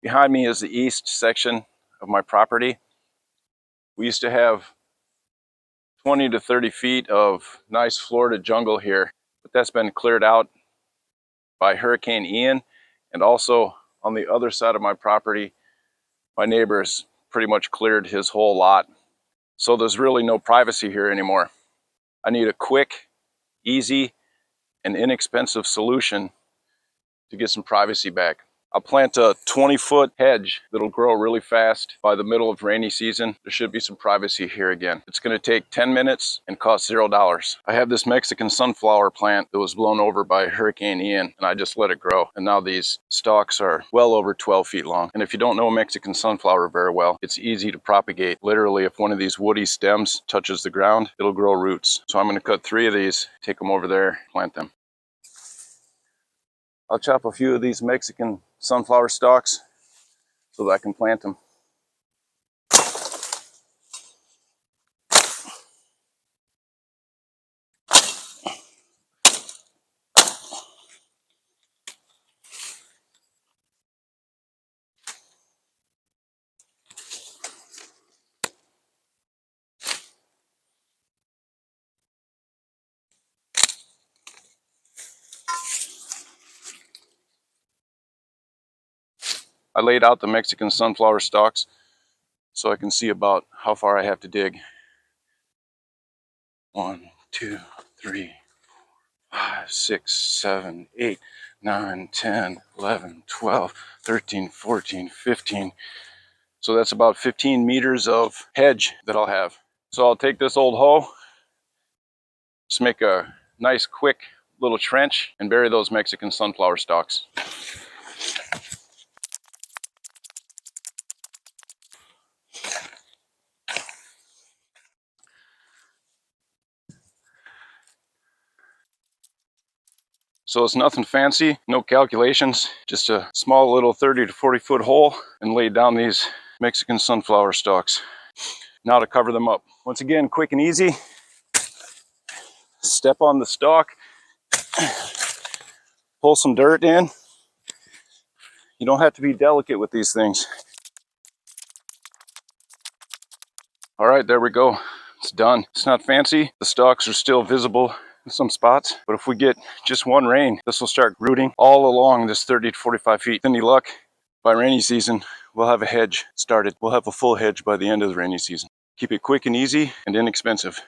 Behind me is the east section of my property. We used to have 20 to 30 feet of nice Florida jungle here, but that's been cleared out by Hurricane Ian. And also on the other side of my property, my neighbor's pretty much cleared his whole lot. So there's really no privacy here anymore. I need a quick, easy, and inexpensive solution to get some privacy back. I'll plant a 20-foot hedge that'll grow really fast. By the middle of rainy season, there should be some privacy here again. It's going to take 10 minutes and cost $0. I have this Mexican sunflower plant that was blown over by Hurricane Ian, and I just let it grow. And now these stalks are well over 12 feet long. And if you don't know Mexican sunflower very well, it's easy to propagate. Literally, if one of these woody stems touches the ground, it'll grow roots. So I'm going to cut 3 of these, take them over there, plant them. I'll chop a few of these Mexican sunflower stalks so that I can plant them. I laid out the Mexican sunflower stalks so I can see about how far I have to dig. 1, 2, 3, 5, 6, 7, 8, 9, 10, 11, 12, 13, 14, 15. So that's about 15 meters of hedge that I'll have. So I'll take this old hoe, just make a nice quick little trench and bury those Mexican sunflower stalks. So it's nothing fancy, no calculations, just a small little 30 to 40 foot hole and lay down these Mexican sunflower stalks. Now to cover them up. Once again, quick and easy. Step on the stalk, pull some dirt in. You don't have to be delicate with these things. All right, there we go. It's done. It's not fancy. The stalks are still visible in some spots, but if we get just one rain, this will start rooting all along this 30 to 45 feet. Any luck, by rainy season, we'll have a hedge started. We'll have a full hedge by the end of the rainy season. Keep it quick and easy and inexpensive.